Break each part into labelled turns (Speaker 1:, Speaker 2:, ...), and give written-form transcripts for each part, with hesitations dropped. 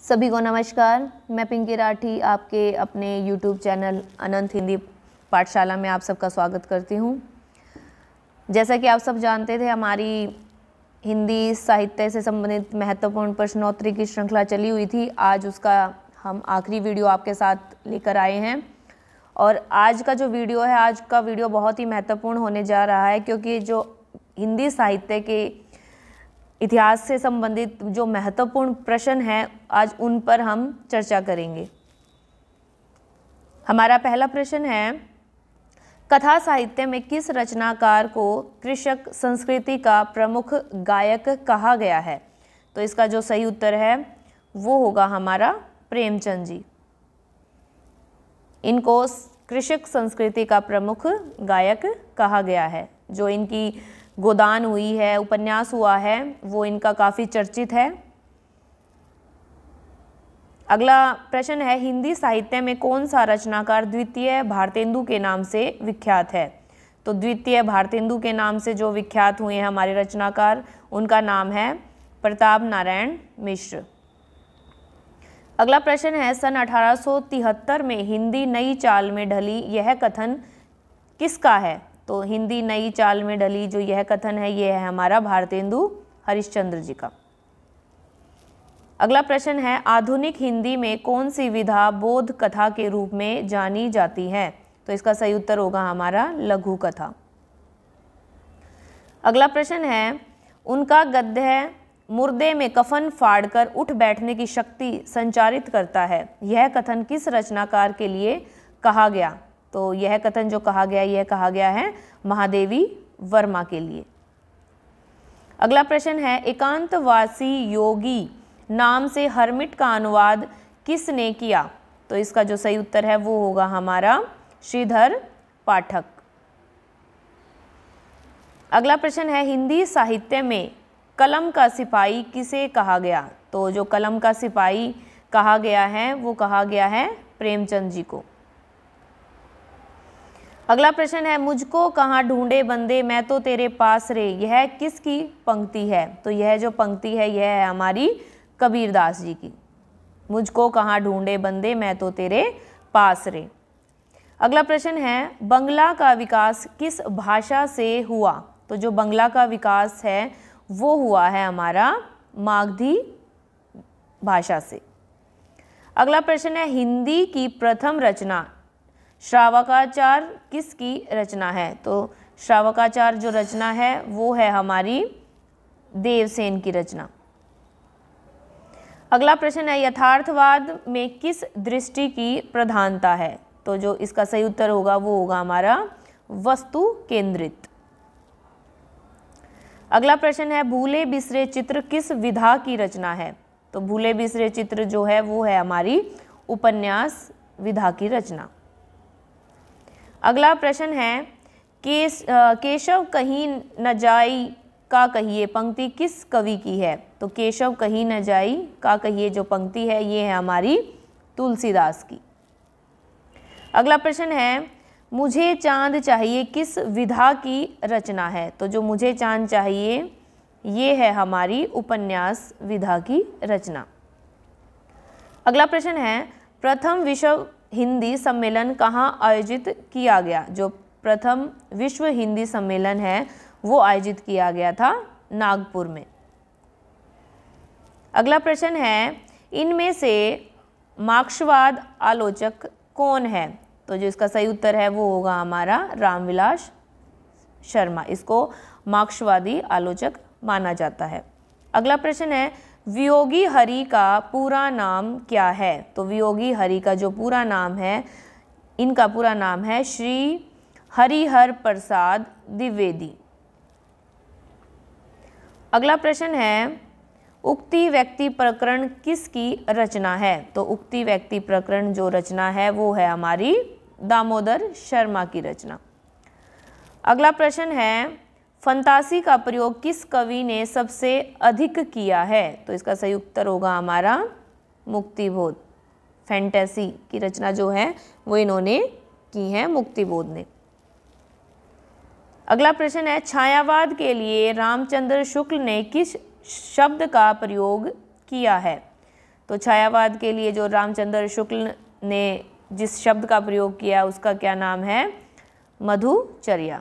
Speaker 1: सभी को नमस्कार। मैं पिंकी राठी आपके अपने YouTube चैनल अनंत हिंदी पाठशाला में आप सबका स्वागत करती हूँ। जैसा कि आप सब जानते थे, हमारी हिंदी साहित्य से संबंधित महत्वपूर्ण प्रश्नोत्तरी की श्रृंखला चली हुई थी। आज उसका हम आखिरी वीडियो आपके साथ लेकर आए हैं और आज का जो वीडियो है, आज का वीडियो बहुत ही महत्वपूर्ण होने जा रहा है, क्योंकि जो हिंदी साहित्य के इतिहास से संबंधित जो महत्वपूर्ण प्रश्न हैं, आज उन पर हम चर्चा करेंगे। हमारा पहला प्रश्न है, कथा साहित्य में किस रचनाकार को कृषक संस्कृति का प्रमुख गायक कहा गया है? तो इसका जो सही उत्तर है वो होगा हमारा प्रेमचंद जी। इनको कृषक संस्कृति का प्रमुख गायक कहा गया है। जो इनकी गोदान हुई है, उपन्यास हुआ है, वो इनका काफ़ी चर्चित है। अगला प्रश्न है, हिंदी साहित्य में कौन सा रचनाकार द्वितीय भारतेंदु के नाम से विख्यात है? तो द्वितीय भारतेंदु के नाम से जो विख्यात हुए हैं हमारे रचनाकार, उनका नाम है प्रताप नारायण मिश्र। अगला प्रश्न है, सन 1873 में हिंदी नई चाल में ढली यह कथन किसका है? तो हिंदी नई चाल में ढली जो यह कथन है, ये है हमारा भारतेंदु हरिश्चंद्र जी का। अगला प्रश्न है, आधुनिक हिंदी में कौन सी विधा बोध कथा के रूप में जानी जाती है? तो इसका सही उत्तर होगा हमारा लघु कथा। अगला प्रश्न है, उनका गद्य मुर्दे में कफन फाड़कर उठ बैठने की शक्ति संचारित करता है, यह कथन किस रचनाकार के लिए कहा गया? तो यह कथन जो कहा गया, यह कहा गया है महादेवी वर्मा के लिए। अगला प्रश्न है, एकांतवासी योगी नाम से हर्मिट का अनुवाद किसने किया? तो इसका जो सही उत्तर है वो होगा हमारा श्रीधर पाठक। अगला प्रश्न है, हिंदी साहित्य में कलम का सिपाही किसे कहा गया? तो जो कलम का सिपाही कहा गया है वो कहा गया है प्रेमचंद जी को। अगला प्रश्न है, मुझको कहाँ ढूंढे बंदे मैं तो तेरे पास रे, यह किसकी पंक्ति है? तो यह जो पंक्ति है यह है हमारी कबीरदास जी की। मुझको कहाँ ढूंढे बंदे मैं तो तेरे पास रे। अगला प्रश्न है, बंगला का विकास किस भाषा से हुआ? तो जो बंगला का विकास है वो हुआ है हमारा मागधी भाषा से। अगला प्रश्न है, हिंदी की प्रथम रचना श्रावकाचार किसकी रचना है? तो श्रावकाचार जो रचना है वो है हमारी देवसेन की रचना। अगला प्रश्न है, यथार्थवाद में किस दृष्टि की प्रधानता है? तो जो इसका सही उत्तर होगा वो होगा हमारा वस्तु केंद्रित। अगला प्रश्न है, भूले बिसरे चित्र किस विधा की रचना है? तो भूले बिसरे चित्र जो है वो है हमारी उपन्यास विधा की रचना। अगला प्रश्न है, केशव कहीं न जाई का कहिए पंक्ति किस कवि की है? तो केशव कहीं न जाई का कहिए जो पंक्ति है ये है हमारी तुलसीदास की। अगला प्रश्न है, मुझे चांद चाहिए किस विधा की रचना है? तो जो मुझे चांद चाहिए ये है हमारी उपन्यास विधा की रचना। अगला प्रश्न है, प्रथम विश्व हिंदी सम्मेलन कहाँ आयोजित किया गया? जो प्रथम विश्व हिंदी सम्मेलन है वो आयोजित किया गया था नागपुर में। अगला प्रश्न है, इनमें से मार्क्सवाद आलोचक कौन है? तो जो इसका सही उत्तर है वो होगा हमारा रामविलास शर्मा। इसको मार्क्सवादी आलोचक माना जाता है। अगला प्रश्न है, वियोगी हरि का पूरा नाम क्या है? तो वियोगी हरि का जो पूरा नाम है, इनका पूरा नाम है श्री हरिहर प्रसाद द्विवेदी। अगला प्रश्न है, उक्ति व्यक्ति प्रकरण किसकी रचना है? तो उक्ति व्यक्ति प्रकरण जो रचना है वो है हमारी दामोदर शर्मा की रचना। अगला प्रश्न है, फंतासी का प्रयोग किस कवि ने सबसे अधिक किया है? तो इसका सही उत्तर होगा हमारा मुक्तिबोध। फैंटेसी की रचना जो है वो इन्होंने की है मुक्तिबोध ने। अगला प्रश्न है, छायावाद के लिए रामचंद्र शुक्ल ने किस शब्द का प्रयोग किया है? तो छायावाद के लिए जो रामचंद्र शुक्ल ने जिस शब्द का प्रयोग किया उसका क्या नाम है? मधुचर्या।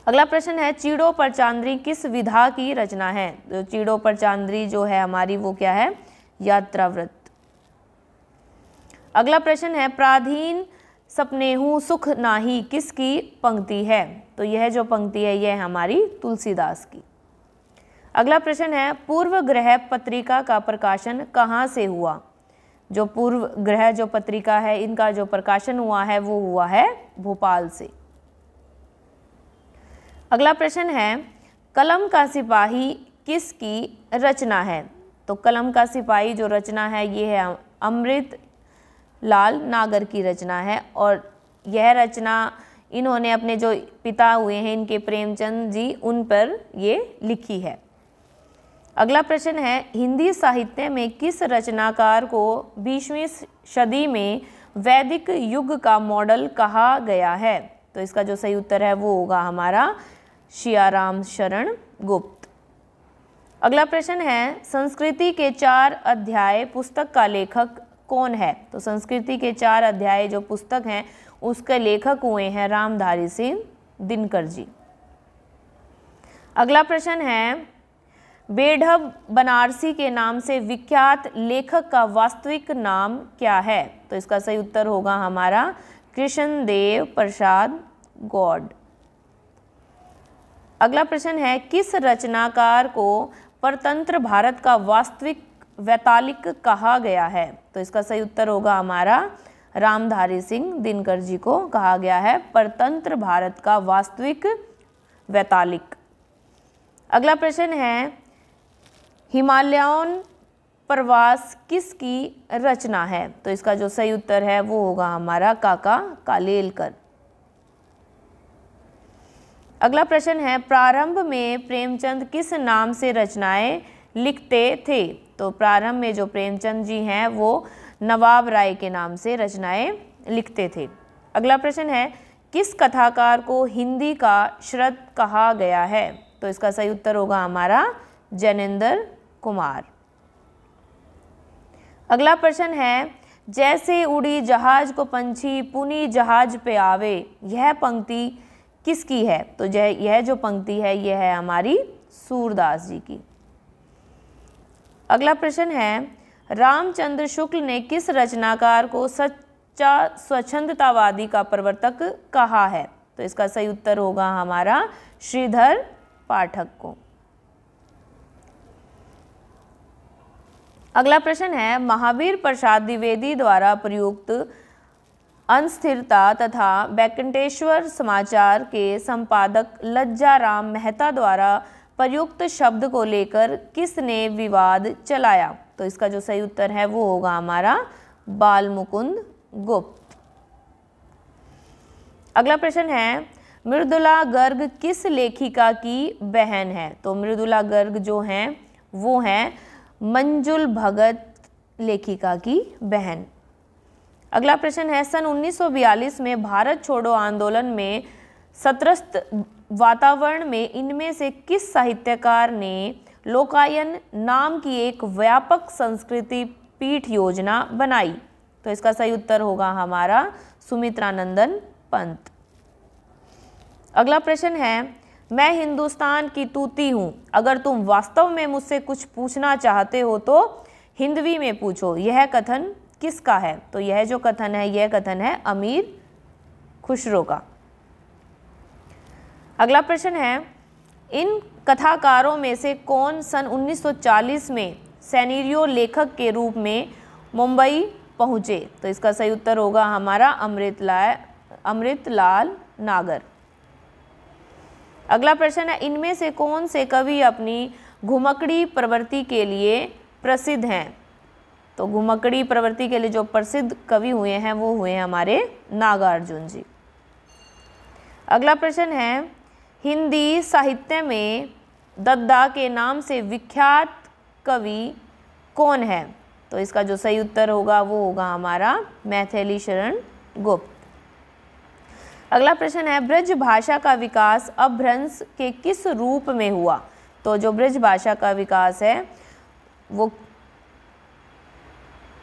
Speaker 1: अगला प्रश्न है चीड़ों पर चांद्री किस विधा की रचना है? तो चीड़ों पर चांद्री जो है हमारी वो क्या है? यात्रावृत्त। अगला प्रश्न है प्राधीन सपनेहु सुख नाही किसकी पंक्ति है? तो यह जो पंक्ति है यह हमारी तुलसीदास की। अगला प्रश्न है पूर्व ग्रह पत्रिका का प्रकाशन कहाँ से हुआ? जो पूर्व ग्रह जो पत्रिका है इनका जो प्रकाशन हुआ है वो हुआ है भोपाल से। अगला प्रश्न है कलम का सिपाही किसकी रचना है? तो कलम का सिपाही जो रचना है ये है अमृत लाल नागर की रचना है और यह रचना इन्होंने अपने जो पिता हुए हैं इनके प्रेमचंद जी उन पर ये लिखी है। अगला प्रश्न है हिंदी साहित्य में किस रचनाकार को 20वीं सदी में वैदिक युग का मॉडल कहा गया है? तो इसका जो सही उत्तर है वो होगा हमारा सियाराम शरण गुप्त। अगला प्रश्न है संस्कृति के 4 अध्याय पुस्तक का लेखक कौन है? तो संस्कृति के 4 अध्याय जो पुस्तक हैं उसके लेखक हुए हैं रामधारी सिंह दिनकर जी। अगला प्रश्न है बेढब बनारसी के नाम से विख्यात लेखक का वास्तविक नाम क्या है? तो इसका सही उत्तर होगा हमारा कृष्णदेव प्रसाद गौड़। अगला प्रश्न है किस रचनाकार को परतंत्र भारत का वास्तविक वैतालिक कहा गया है? तो इसका सही उत्तर होगा हमारा रामधारी सिंह दिनकर जी को कहा गया है परतंत्र भारत का वास्तविक वैतालिक। अगला प्रश्न है हिमालयन प्रवास किसकी रचना है? तो इसका जो सही उत्तर है वो होगा हमारा काका कालेलकर। अगला प्रश्न है प्रारंभ में प्रेमचंद किस नाम से रचनाएं लिखते थे? तो प्रारंभ में जो प्रेमचंद जी हैं वो नवाब राय के नाम से रचनाएं लिखते थे। अगला प्रश्न है किस कथाकार को हिंदी का शरद कहा गया है? तो इसका सही उत्तर होगा हमारा जैनेन्द्र कुमार। अगला प्रश्न है जैसे उड़ी जहाज को पंछी पुनी जहाज पे आवे यह पंक्ति किसकी है? तो यह जो पंक्ति है यह है हमारी सूरदास जी की। अगला प्रश्न है रामचंद्र शुक्ल ने किस रचनाकार को सच्चा स्वच्छंदतावादी का प्रवर्तक कहा है? तो इसका सही उत्तर होगा हमारा श्रीधर पाठक को। अगला प्रश्न है महावीर प्रसाद द्विवेदी द्वारा प्रयुक्त अस्थिरता तथा वेंकटेश्वर समाचार के संपादक लज्जाराम मेहता द्वारा प्रयुक्त शब्द को लेकर किसने विवाद चलाया? तो इसका जो सही उत्तर है वो होगा हमारा बालमुकुंद गुप्त। अगला प्रश्न है मृदुला गर्ग किस लेखिका की बहन है? तो मृदुला गर्ग जो हैं वो हैं मंजुल भगत लेखिका की बहन। अगला प्रश्न है सन 1942 में भारत छोड़ो आंदोलन में सत्रस्त वातावरण में इनमें से किस साहित्यकार ने लोकायन नाम की एक व्यापक संस्कृति पीठ योजना बनाई? तो इसका सही उत्तर होगा हमारा सुमित्रानंदन पंत। अगला प्रश्न है मैं हिंदुस्तान की तूती हूँ, अगर तुम वास्तव में मुझसे कुछ पूछना चाहते हो तो हिंदवी में पूछो, यह कथन किसका है? तो यह जो कथन है यह कथन है अमीर खुसरो का। अगला प्रश्न है इन कथाकारों में से कौन सन 1940 में सिनेरियो लेखक के रूप में मुंबई पहुँचे? तो इसका सही उत्तर होगा हमारा अमृतलाल नागर। अगला प्रश्न है इनमें से कौन से कवि अपनी घुमकड़ी प्रवृत्ति के लिए प्रसिद्ध हैं? तो घुमकड़ी प्रवृत्ति के लिए जो प्रसिद्ध कवि हुए हैं वो हुए हैं हमारे नागार्जुन जी। अगला प्रश्न है हिंदी साहित्य में दद्दा के नाम से विख्यात कवि कौन है? तो इसका जो सही उत्तर होगा वो होगा हमारा मैथिली शरण गुप्त। अगला प्रश्न है ब्रज भाषा का विकास अपभ्रंश के किस रूप में हुआ? तो जो ब्रज भाषा का विकास है वो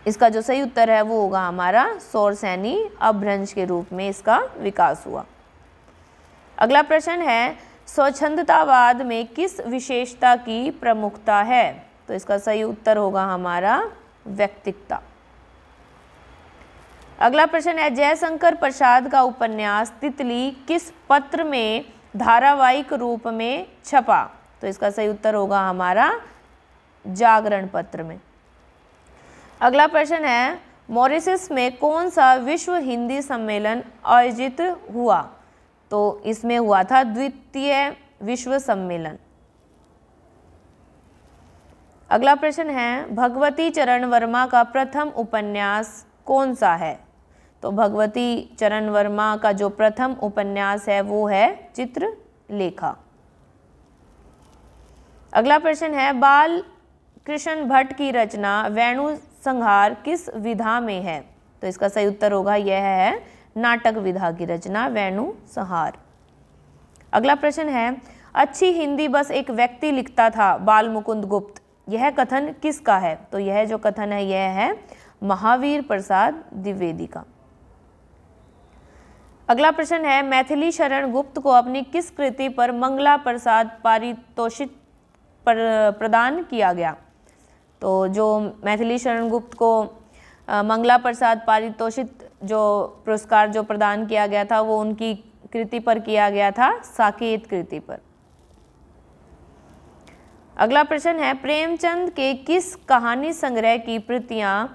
Speaker 1: इसका जो सही उत्तर है वो होगा हमारा सौरसैनी अपभ्रंश के रूप में इसका विकास हुआ। अगला प्रश्न है, स्वच्छंदतावाद में किस विशेषता की प्रमुखता है? तो इसका सही उत्तर होगा हमारा व्यक्तिकता। अगला प्रश्न है, जयशंकर प्रसाद का उपन्यास तितली किस पत्र में धारावाहिक रूप में छपा? तो इसका सही उत्तर होगा हमारा जागरण पत्र में। अगला प्रश्न है, मॉरिशस में कौन सा विश्व हिंदी सम्मेलन आयोजित हुआ? तो इसमें हुआ था द्वितीय विश्व सम्मेलन। अगला प्रश्न है, भगवती चरण वर्मा का प्रथम उपन्यास कौन सा है? तो भगवती चरण वर्मा का जो प्रथम उपन्यास है वो है चित्रलेखा। अगला प्रश्न है, बाल कृष्ण भट्ट की रचना वेणु संहार किस विधा में है? तो इसका सही उत्तर होगा यह है नाटक विधा की रचना वेणु संहार। अगला प्रश्न है, अच्छी हिंदी बस एक व्यक्ति लिखता था बाल मुकुंद गुप्त, यह कथन किसका है? तो यह जो कथन है यह है महावीर प्रसाद द्विवेदी का। अगला प्रश्न है, मैथिली शरण गुप्त को अपनी किस कृति पर मंगला प्रसाद पारितोषिक प्रदान किया गया? तो जो मैथिली शरण गुप्त को मंगला प्रसाद पारितोषिक जो पुरस्कार जो प्रदान किया गया था वो उनकी कृति पर किया गया था, साकेत कृति पर। अगला प्रश्न है, प्रेमचंद के किस कहानी संग्रह की प्रतियां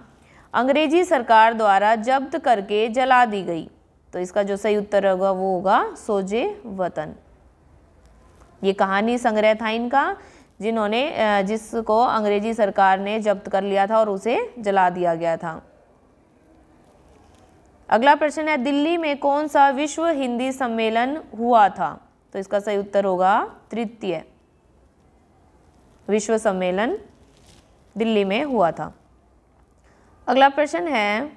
Speaker 1: अंग्रेजी सरकार द्वारा जब्त करके जला दी गई? तो इसका जो सही उत्तर होगा वो होगा सोजे वतन। ये कहानी संग्रह था इनका जिसको अंग्रेजी सरकार ने जब्त कर लिया था और उसे जला दिया गया था। अगला प्रश्न है, दिल्ली में कौन सा विश्व हिंदी सम्मेलन हुआ था? तो इसका सही उत्तर होगा तृतीय विश्व सम्मेलन दिल्ली में हुआ था। अगला प्रश्न है,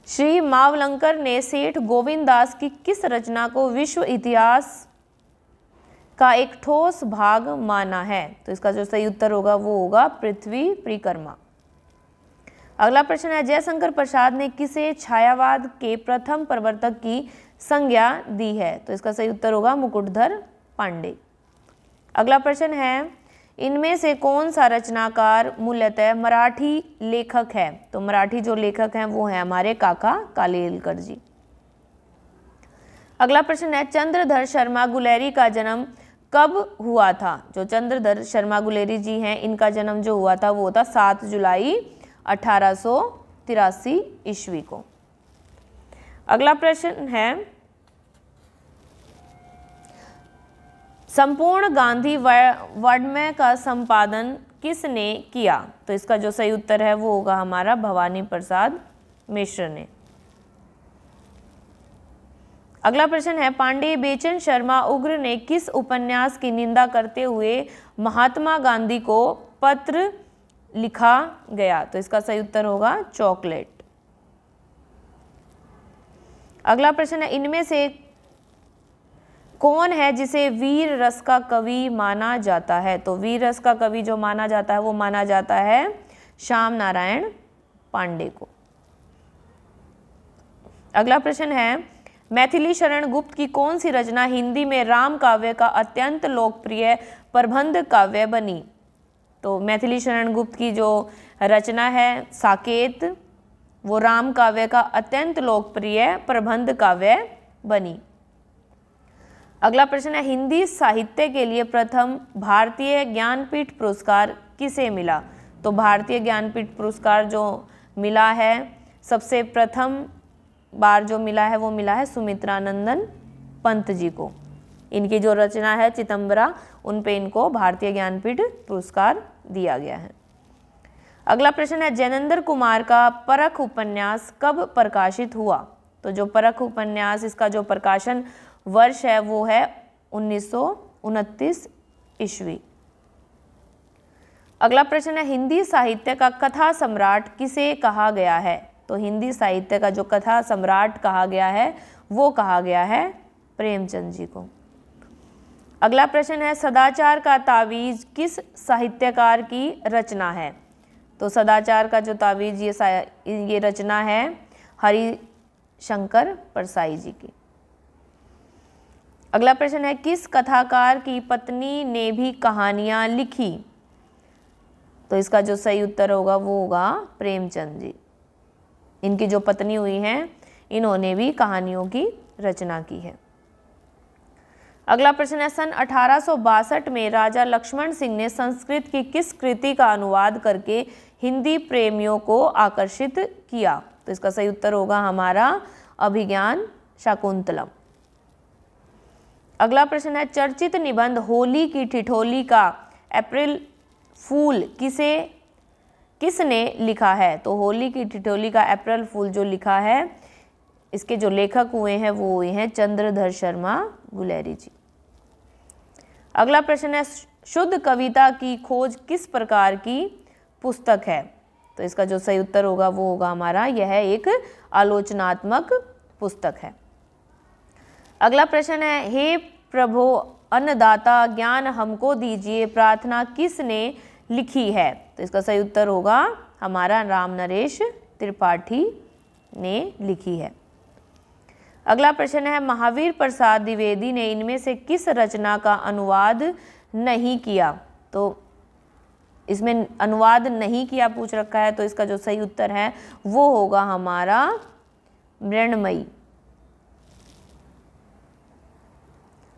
Speaker 1: श्री मावलंकर ने सेठ गोविंद दास की किस रचना को विश्व इतिहास का एक ठोस भाग माना है? तो इसका जो सही उत्तर होगा वो होगा पृथ्वी परिक्रमा। अगला प्रश्न है, जयशंकर प्रसाद ने किसे छायावाद के प्रथम प्रवर्तक की संज्ञा दी है? तो इसका सही उत्तर होगा मुकुटधर पांडे। अगला प्रश्न है, इनमें से कौन सा रचनाकार मूलतः मराठी लेखक है? तो मराठी जो लेखक हैं वो है हमारे काका कालेलकर जी। अगला प्रश्न है, चंद्रधर शर्मा गुलेरी का जन्म कब हुआ था? जो चंद्रधर शर्मा गुलेरी जी हैं इनका जन्म जो हुआ था वो होता 7 जुलाई 1883 ईस्वी को। अगला प्रश्न है, संपूर्ण गांधी वाङ्मय का संपादन किसने किया? तो इसका जो सही उत्तर है वो होगा हमारा भवानी प्रसाद मिश्र ने। अगला प्रश्न है, पांडे बेचन शर्मा उग्र ने किस उपन्यास की निंदा करते हुए महात्मा गांधी को पत्र लिखा गया? तो इसका सही उत्तर होगा चॉकलेट। अगला प्रश्न है, इनमें से कौन है जिसे वीर रस का कवि माना जाता है? तो वीर रस का कवि जो माना जाता है वो माना जाता है श्याम नारायण पांडे को। अगला प्रश्न है, मैथिली शरण गुप्त की कौन सी रचना हिंदी में राम काव्य का अत्यंत लोकप्रिय प्रबंध काव्य बनी? तो मैथिली शरण गुप्त की जो रचना है साकेत वो राम काव्य का अत्यंत लोकप्रिय प्रबंध काव्य बनी। अगला प्रश्न है, हिंदी साहित्य के लिए प्रथम भारतीय ज्ञानपीठ पुरस्कार किसे मिला? तो भारतीय ज्ञानपीठ पुरस्कार जो मिला है सबसे प्रथम बार जो मिला है वो मिला है सुमित्रानंदन पंत जी को। इनकी जो रचना है चितंबरा उन पे इनको भारतीय ज्ञानपीठ पुरस्कार दिया गया है। अगला प्रश्न है, जैनेंद्र कुमार का परख उपन्यास कब प्रकाशित हुआ? तो जो परख उपन्यास इसका जो प्रकाशन वर्ष है वो है 1929 ईस्वी। अगला प्रश्न है, हिंदी साहित्य का कथा सम्राट किसे कहा गया है? तो हिंदी साहित्य का जो कथा सम्राट कहा गया है वो कहा गया है प्रेमचंद जी को। अगला प्रश्न है, सदाचार का तावीज किस साहित्यकार की रचना है? तो सदाचार का जो तावीज़ ये रचना है हरिशंकर परसाई जी की। अगला प्रश्न है, किस कथाकार की पत्नी ने भी कहानियां लिखी? तो इसका जो सही उत्तर होगा वो होगा प्रेमचंद जी। इनकी जो पत्नी हुई हैं इन्होंने भी कहानियों की रचना की है। अगला प्रश्न है, सन 1862 में राजा लक्ष्मण सिंह ने संस्कृत की किस कृति का अनुवाद करके हिंदी प्रेमियों को आकर्षित किया? तो इसका सही उत्तर होगा हमारा अभिज्ञान शाकुंतलम। अगला प्रश्न है, चर्चित निबंध होली की ठिठोली का अप्रैल फूल किसने लिखा है? तो होली की ठिठोली का अप्रैल फूल जो लिखा है, इसके जो लेखक हुए हैं वो हुए हैं चंद्रधर शर्मा गुलेरी जी। अगला प्रश्न है, शुद्ध कविता की खोज किस प्रकार की पुस्तक है? तो इसका जो सही उत्तर होगा वो होगा हमारा यह एक आलोचनात्मक पुस्तक है। अगला प्रश्न है, हे प्रभु अन्नदाता ज्ञान हमको दीजिए प्रार्थना किसने लिखी है? तो इसका सही उत्तर होगा हमारा राम नरेश त्रिपाठी ने लिखी है। अगला प्रश्न है, महावीर प्रसाद द्विवेदी ने इनमें से किस रचना का अनुवाद नहीं किया? तो इसमें अनुवाद नहीं किया पूछ रखा है, तो इसका जो सही उत्तर है वो होगा हमारा मृण्मयी।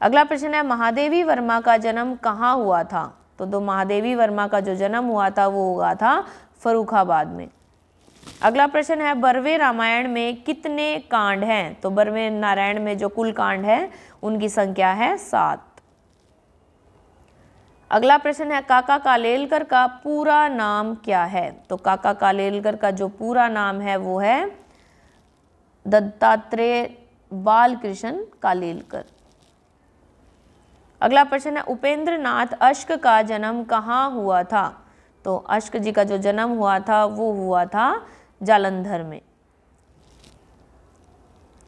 Speaker 1: अगला प्रश्न है, महादेवी वर्मा का जन्म कहाँ हुआ था? तो महादेवी वर्मा का जो जन्म हुआ था वो हुआ था फर्रुखाबाद में। अगला प्रश्न है, बरवे रामायण में कितने कांड हैं? तो बरवे नारायण में जो कुल कांड है उनकी संख्या है 7। अगला प्रश्न है, काका कालेलकर का पूरा नाम क्या है? तो काका कालेलकर का जो पूरा नाम है वो है दत्तात्रेय बालकृष्ण कालेलकर। अगला प्रश्न है, उपेंद्र नाथ अश्क का जन्म कहाँ हुआ था? तो अश्क जी का जो जन्म हुआ था वो हुआ था जालंधर में।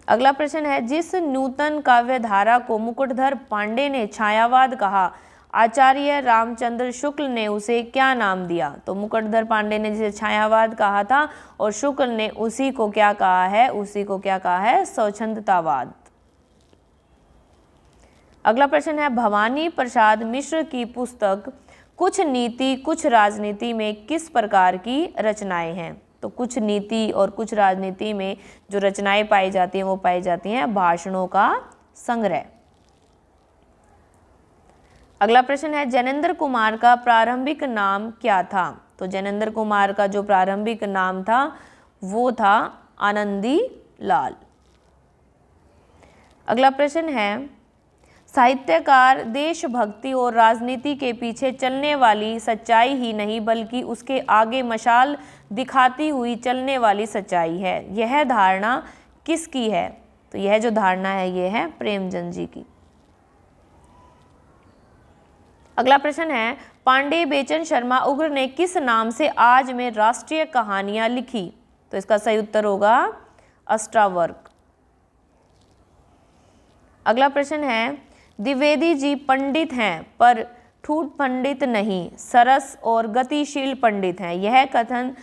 Speaker 1: अगला प्रश्न है, जिस नूतन काव्य धारा को मुकुटधर पांडे ने छायावाद कहा, आचार्य रामचंद्र शुक्ल ने उसे क्या नाम दिया? तो मुकुटधर पांडे ने जिसे छायावाद कहा था और शुक्ल ने उसी को क्या कहा है? उसी को क्या कहा है? स्वच्छंदतावाद। अगला प्रश्न है, भवानी प्रसाद मिश्र की पुस्तक कुछ नीति कुछ राजनीति में किस प्रकार की रचनाएं हैं? तो कुछ नीति और कुछ राजनीति में जो रचनाएं पाई जाती हैं वो पाई जाती हैं भाषणों का संग्रह। अगला प्रश्न है, जैनेंद्र कुमार का प्रारंभिक नाम क्या था? तो जैनेंद्र कुमार का जो प्रारंभिक नाम था वो था आनंदी लाल। अगला प्रश्न है, साहित्यकार देशभक्ति और राजनीति के पीछे चलने वाली सच्चाई ही नहीं बल्कि उसके आगे मशाल दिखाती हुई चलने वाली सच्चाई है, यह धारणा किसकी है? तो यह जो धारणा है ये है प्रेमचंद जी की। अगला प्रश्न है, पांडे बेचन शर्मा उग्र ने किस नाम से आज में राष्ट्रीय कहानियां लिखी? तो इसका सही उत्तर होगा अष्टावर्क। अगला प्रश्न है, द्विवेदी जी पंडित हैं पर ठूठ पंडित नहीं, सरस और गतिशील पंडित हैं, यह कथन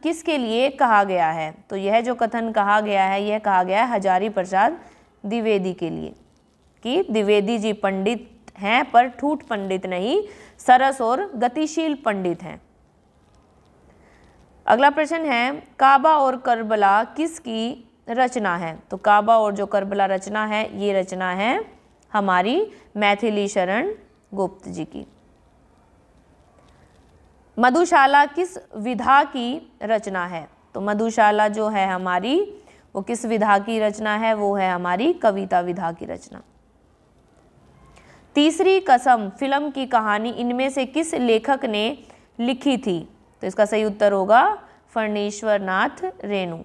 Speaker 1: किसके लिए कहा गया है? तो यह जो कथन कहा गया है यह कहा गया है हजारी प्रसाद द्विवेदी के लिए कि द्विवेदी जी पंडित हैं पर ठूठ पंडित नहीं, सरस और गतिशील पंडित हैं। अगला प्रश्न है, काबा और करबला किसकी रचना है? तो काबा और जो करबला रचना है ये रचना है हमारी मैथिली शरण गुप्त जी की। मधुशाला किस विधा की रचना है? तो मधुशाला जो है हमारी वो किस विधा की रचना है? वो है हमारी कविता विधा की रचना। तीसरी कसम फिल्म की कहानी इनमें से किस लेखक ने लिखी थी? तो इसका सही उत्तर होगा फणीश्वर नाथ रेणु।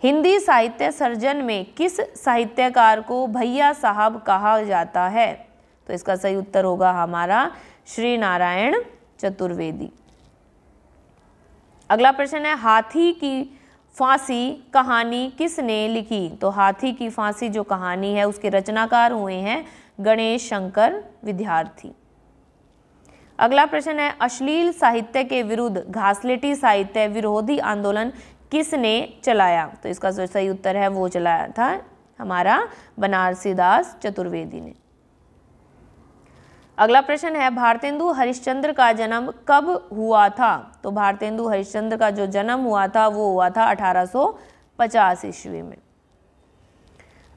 Speaker 1: हिंदी साहित्य सर्जन में किस साहित्यकार को भैया साहब कहा जाता है? तो इसका सही उत्तर होगा हमारा श्री नारायण चतुर्वेदी। अगला प्रश्न है, हाथी की फांसी कहानी किसने लिखी? तो हाथी की फांसी जो कहानी है उसके रचनाकार हुए हैं गणेश शंकर विद्यार्थी। अगला प्रश्न है, अश्लील साहित्य के विरुद्ध घासलेटी साहित्य विरोधी आंदोलन किसने चलाया? तो इसका जो सही उत्तर है वो चलाया था हमारा बनारसी दास चतुर्वेदी ने। अगला प्रश्न है, भारतेंदु हरिश्चंद्र का जन्म कब हुआ था? तो भारतेंदु हरिश्चंद्र का जो जन्म हुआ था वो हुआ था 1850 ईस्वी में।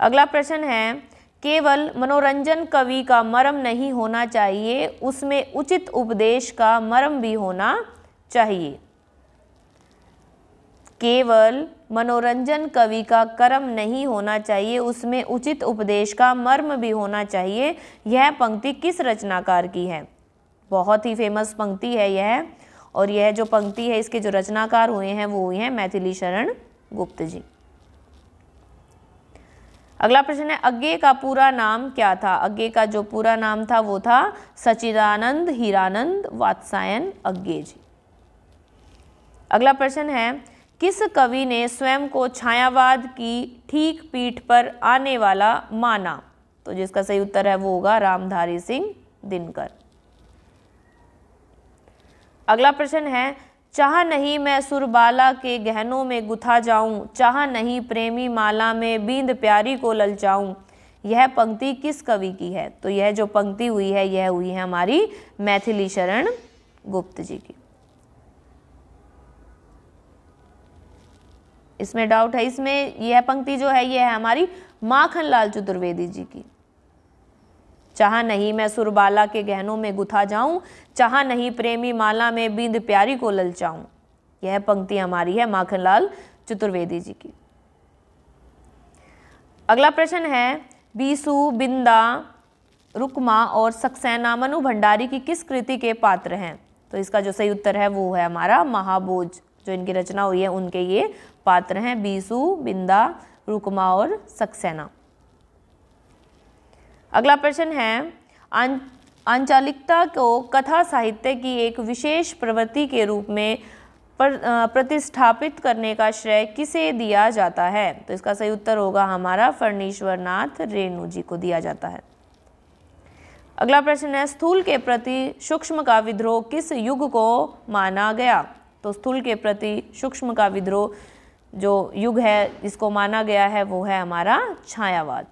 Speaker 1: अगला प्रश्न है, केवल मनोरंजन कवि का मर्म नहीं होना चाहिए, उसमें उचित उपदेश का मर्म भी होना चाहिए। केवल मनोरंजन कवि का कर्म नहीं होना चाहिए, उसमें उचित उपदेश का मर्म भी होना चाहिए। यह पंक्ति किस रचनाकार की है? बहुत ही फेमस पंक्ति है यह, और यह जो पंक्ति है इसके जो रचनाकार हुए हैं वो हुए हैं मैथिली शरण गुप्त जी। अगला प्रश्न है, अज्ञे का पूरा नाम क्या था? अज्ञे का जो पूरा नाम था वो था सच्चिदानंद हीरानंद वात्स्यायन अज्ञे जी। अगला प्रश्न है, किस कवि ने स्वयं को छायावाद की ठीक पीठ पर आने वाला माना? तो जिसका सही उत्तर है वो होगा रामधारी सिंह दिनकर। अगला प्रश्न है, चाह नहीं मैं सुरबाला के गहनों में गुथा जाऊं, चाह नहीं प्रेमी माला में बींद प्यारी को ललचाऊं, यह पंक्ति किस कवि की है? तो यह जो पंक्ति हुई है यह हुई है हमारी मैथिली शरण गुप्त जी की। इसमें डाउट है, इसमें यह पंक्ति जो है यह है हमारी माखनलाल चतुर्वेदी जी की। चाह नहीं मैं सुरबाला के गहनों में गुथा जाऊं, चाह नहीं प्रेमी माला में बींद प्यारी को ललचाऊं, यह पंक्ति हमारी है माखनलाल चतुर्वेदी जी की। अगला प्रश्न है, बीसू, बिंदा, रुक्मा और सक्सेना मनु भंडारी की किस कृति के पात्र हैं? तो इसका जो सही उत्तर है वो है हमारा महाभोज, जो इनकी रचना हुई है उनके ये पात्र हैं बीसू, बिंदा, रुक्मा और सक्सेना। अगला प्रश्न है, आंचलिकता को कथा साहित्य की एक विशेष प्रवृत्ति के रूप में प्रतिष्ठापित करने का श्रेय किसे दिया जाता है? तो इसका सही उत्तर होगा हमारा फणीश्वर नाथ रेणु जी को दिया जाता है। अगला प्रश्न है, स्थूल के प्रति सूक्ष्म का विद्रोह किस युग को माना गया? तो स्थूल के प्रति सूक्ष्म का विद्रोह जो युग है जिसको माना गया है वो है हमारा छायावाद।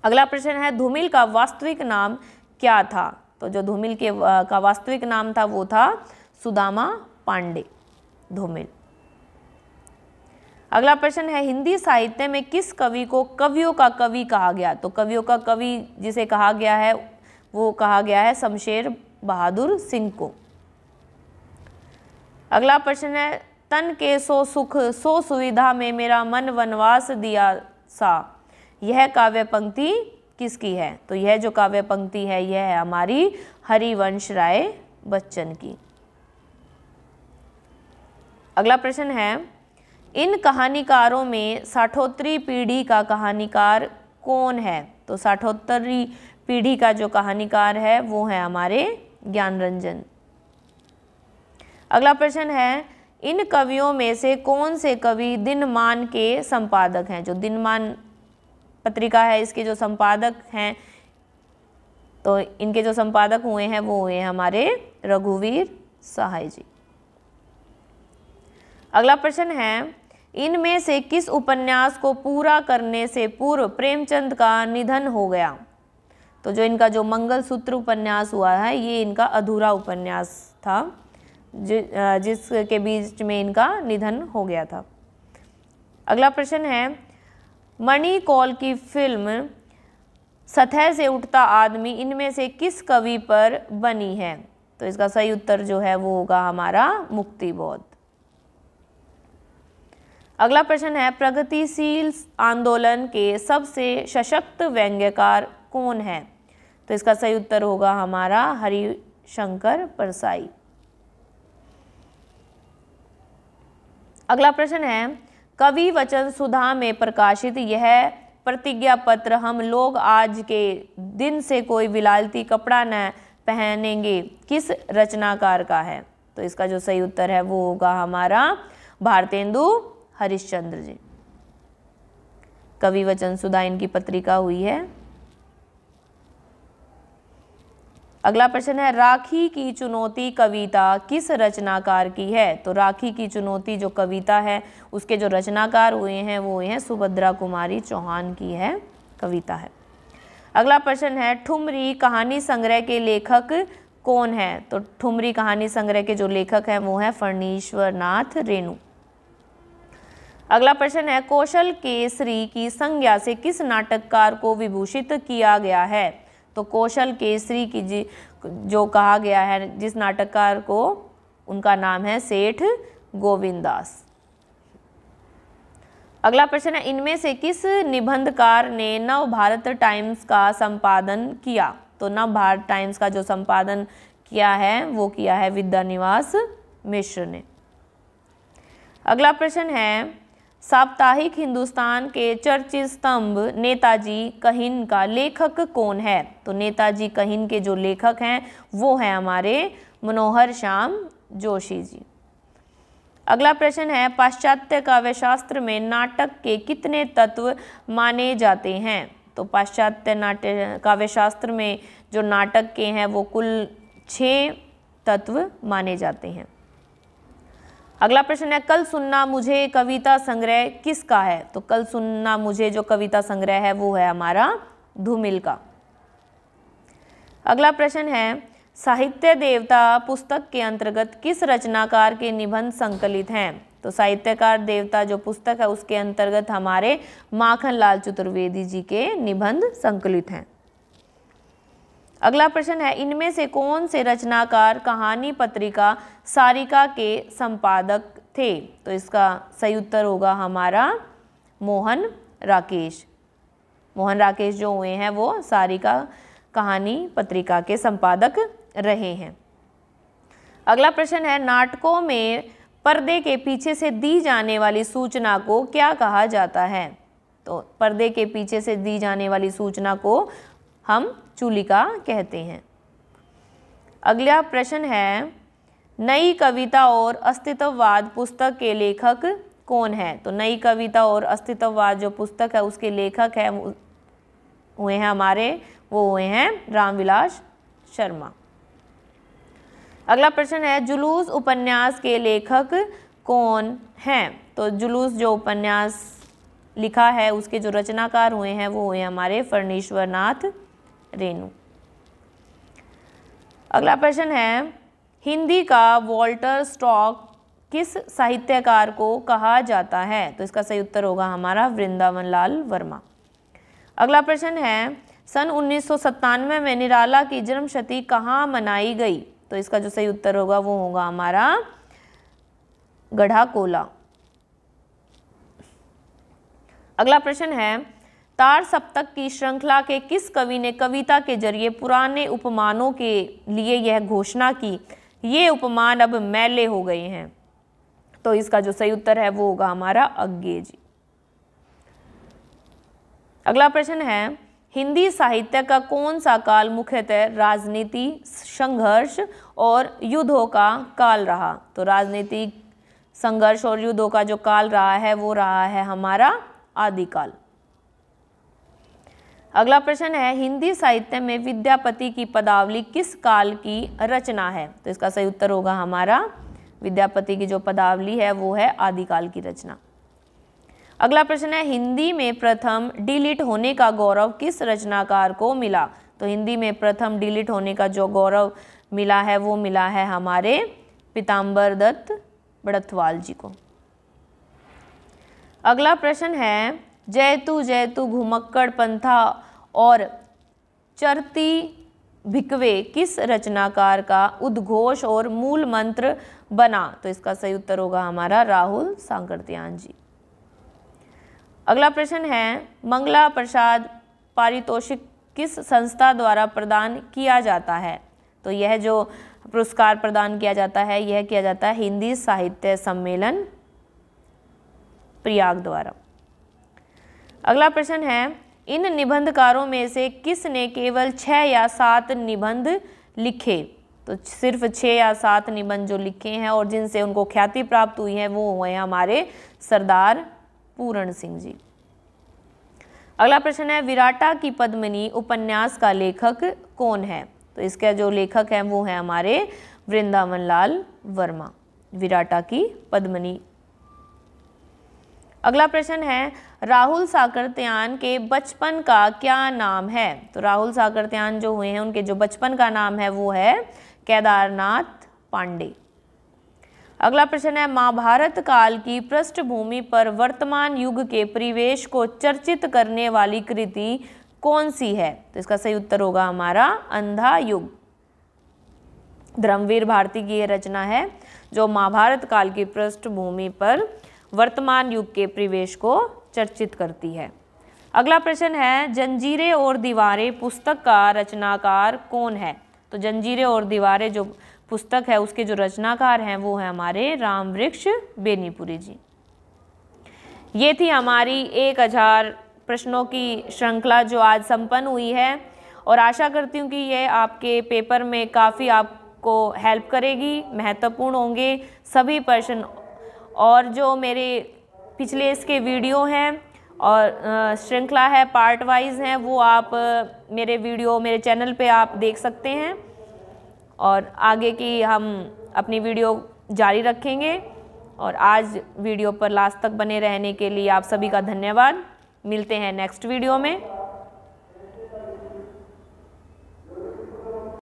Speaker 1: अगला प्रश्न है, धूमिल का वास्तविक नाम क्या था? तो जो धूमिल के का वास्तविक नाम था वो था सुदामा पांडे धूमिल। अगला प्रश्न है, हिंदी साहित्य में किस कवि को कवियों का कवि कहा गया? तो कवियों का कवि जिसे कहा गया है वो कहा गया है शमशेर बहादुर सिंह को। अगला प्रश्न है, तन के सो सुख सो सुविधा में मेरा मन वनवास दिया सा, यह काव्य पंक्ति किसकी है? तो यह जो काव्य पंक्ति है यह है हमारी हरिवंश राय बच्चन की। अगला प्रश्न है, इन कहानीकारों में साठोत्तरी पीढ़ी का कहानीकार कौन है? तो साठोत्तरी पीढ़ी का जो कहानीकार है वो है हमारे ज्ञानरंजन। अगला प्रश्न है, इन कवियों में से कौन से कवि दिनमान के संपादक हैं? जो दिनमान पत्रिका है इसके जो संपादक हैं, तो इनके जो संपादक हुए हैं वो हुए हमारे रघुवीर सहाय जी। अगला प्रश्न है, इनमें से किस उपन्यास को पूरा करने से पूर्व प्रेमचंद का निधन हो गया? तो जो इनका जो मंगलसूत्र उपन्यास हुआ है ये इनका अधूरा उपन्यास था जिसके बीच में इनका निधन हो गया था। अगला प्रश्न है, मणि कौल की फिल्म सतह से उठता आदमी इनमें से किस कवि पर बनी है? तो इसका सही उत्तर जो है वो होगा हमारा मुक्तिबोध। अगला प्रश्न है, प्रगतिशील आंदोलन के सबसे सशक्त व्यंग्यकार कौन है? तो इसका सही उत्तर होगा हमारा हरिशंकर परसाई। अगला प्रश्न है, कवि वचन सुधा में प्रकाशित यह प्रतिज्ञा पत्र हम लोग आज के दिन से कोई विलायती कपड़ा न पहनेंगे किस रचनाकार का है? तो इसका जो सही उत्तर है वो होगा हमारा भारतेंदु हरिश्चंद्र जी। कवि वचन सुधा इनकी पत्रिका हुई है। अगला प्रश्न है, राखी की चुनौती कविता किस रचनाकार की है? तो राखी की चुनौती जो कविता है उसके जो रचनाकार हुए हैं वो हैं सुभद्रा कुमारी चौहान की है कविता है। अगला प्रश्न है, ठुमरी कहानी संग्रह के लेखक कौन है? तो ठुमरी कहानी संग्रह के जो लेखक हैं वो हैं फणीश्वर नाथ रेणु। अगला प्रश्न है, कौशल केसरी की संज्ञा से किस नाटककार को विभूषित किया गया है? तो कौशल केसरी की जो कहा गया है जिस नाटककार को, उनका नाम है सेठ गोविंददास। अगला प्रश्न है, इनमें से किस निबंधकार ने नव भारत टाइम्स का संपादन किया? तो नव भारत टाइम्स का जो संपादन किया है वो किया है विद्यानिवास मिश्र ने। अगला प्रश्न है, साप्ताहिक हिंदुस्तान के चर्चित स्तंभ नेताजी कहिन का लेखक कौन है? तो नेताजी कहिन के जो लेखक हैं वो हैं हमारे मनोहर श्याम जोशी जी। अगला प्रश्न है, पाश्चात्य काव्यशास्त्र में नाटक के कितने तत्व माने जाते हैं? तो पाश्चात्य नाट्य काव्यशास्त्र में जो नाटक के हैं वो कुल 6 तत्व माने जाते हैं। अगला प्रश्न है, कल सुनना मुझे कविता संग्रह किसका है? तो कल सुनना मुझे जो कविता संग्रह है वो है हमारा धूमिल का। अगला प्रश्न है, साहित्य देवता पुस्तक के अंतर्गत किस रचनाकार के निबंध संकलित हैं? तो साहित्यकार देवता जो पुस्तक है उसके अंतर्गत हमारे माखनलाल चतुर्वेदी जी के निबंध संकलित हैं। अगला प्रश्न है, इनमें से कौन से रचनाकार कहानी पत्रिका सारिका के संपादक थे? तो इसका सही उत्तर होगा हमारा मोहन राकेश। मोहन राकेश जो हुए हैं वो सारिका कहानी पत्रिका के संपादक रहे हैं। अगला प्रश्न है, नाटकों में पर्दे के पीछे से दी जाने वाली सूचना को क्या कहा जाता है? तो पर्दे के पीछे से दी जाने वाली सूचना को हम चूलिका कहते हैं। अगला प्रश्न है, नई कविता और अस्तित्ववाद पुस्तक के लेखक कौन है? तो नई कविता और अस्तित्ववाद जो पुस्तक है उसके लेखक है हुए हैं हमारे, वो हुए हैं रामविलास शर्मा। अगला प्रश्न है, जुलूस उपन्यास के लेखक कौन हैं? तो जुलूस जो उपन्यास लिखा है उसके जो रचनाकार हुए हैं वो हुए हमारे फणीश्वर नाथ रेणु। अगला प्रश्न है, हिंदी का वॉल्टर स्कॉट किस साहित्यकार को कहा जाता है? तो इसका सही उत्तर होगा हमारा वृंदावन लाल वर्मा। अगला प्रश्न है, सन 1997 में निराला की जन्मशती कहाँ मनाई गई? तो इसका जो सही उत्तर होगा वो होगा हमारा गढ़ाकोला। अगला प्रश्न है, तार सप्तक की श्रृंखला के किस कवि ने कविता के जरिए पुराने उपमानों के लिए यह घोषणा की, ये उपमान अब मैले हो गए हैं? तो इसका जो सही उत्तर है वो होगा हमारा अज्ञे जी। अगला प्रश्न है, हिंदी साहित्य का कौन सा काल मुख्यतः राजनीति, संघर्ष और युद्धों का काल रहा? तो राजनीतिक संघर्ष और युद्धों का जो काल रहा है वो रहा है हमारा आदिकाल। अगला प्रश्न है, हिंदी साहित्य में विद्यापति की पदावली किस काल की रचना है? तो इसका सही उत्तर होगा हमारा विद्यापति की जो पदावली है वो है आदिकाल की रचना। अगला प्रश्न है, हिंदी में प्रथम डिलीट होने का गौरव किस रचनाकार को मिला? तो हिंदी में प्रथम डिलीट होने का जो गौरव मिला है वो मिला है हमारे पीताम्बर दत्त बड़थवाल जी को। अगला प्रश्न है, जयतु घुमक्कड़ पंथा और चरती भिकवे किस रचनाकार का उद्घोष और मूल मंत्र बना? तो इसका सही उत्तर होगा हमारा राहुल सांकृत्यायन जी। अगला प्रश्न है, मंगला प्रसाद पारितोषिक किस संस्था द्वारा प्रदान किया जाता है? तो यह जो पुरस्कार प्रदान किया जाता है यह किया जाता है हिंदी साहित्य सम्मेलन प्रयाग द्वारा। अगला प्रश्न है, इन निबंधकारों में से किसने केवल 6 या 7 निबंध लिखे? तो सिर्फ 6 या 7 निबंध जो लिखे हैं और जिनसे उनको ख्याति प्राप्त हुई है वो हुए हमारे सरदार पूर्ण सिंह जी। अगला प्रश्न है, विराटा की पद्मिनी उपन्यास का लेखक कौन है? तो इसका जो लेखक हैं वो है हमारे वृंदावन लाल वर्मा, विराटा की पद्मिनी। अगला प्रश्न है, राहुल साकरत्यान के बचपन का क्या नाम है? तो राहुल साकरत्यान जो हुए हैं उनके जो बचपन का नाम है वो है केदारनाथ पांडे। अगला प्रश्न है, महाभारत काल की पृष्ठभूमि पर वर्तमान युग के परिवेश को चर्चित करने वाली कृति कौन सी है? तो इसका सही उत्तर होगा हमारा अंधा युग। धर्मवीर भारती की यह रचना है जो महाभारत काल की पृष्ठभूमि पर वर्तमान युग के परिवेश को चर्चित करती है। अगला प्रश्न है, जंजीरें और दीवारें पुस्तक का रचनाकार कौन है? तो जंजीरें और दीवारें जो पुस्तक है उसके जो रचनाकार हैं वो है हमारे रामवृक्ष बेनीपुरी जी। ये थी हमारी 1000 प्रश्नों की श्रृंखला जो आज संपन्न हुई है, और आशा करती हूँ कि ये आपके पेपर में काफ़ी आपको हेल्प करेगी, महत्वपूर्ण होंगे सभी प्रश्न। और जो मेरे पिछले इसके वीडियो हैं और श्रृंखला है पार्ट वाइज हैं वो आप मेरे चैनल पे आप देख सकते हैं, और आगे की हम अपनी वीडियो जारी रखेंगे। और आज वीडियो पर लास्ट तक बने रहने के लिए आप सभी का धन्यवाद। मिलते हैं नेक्स्ट वीडियो में।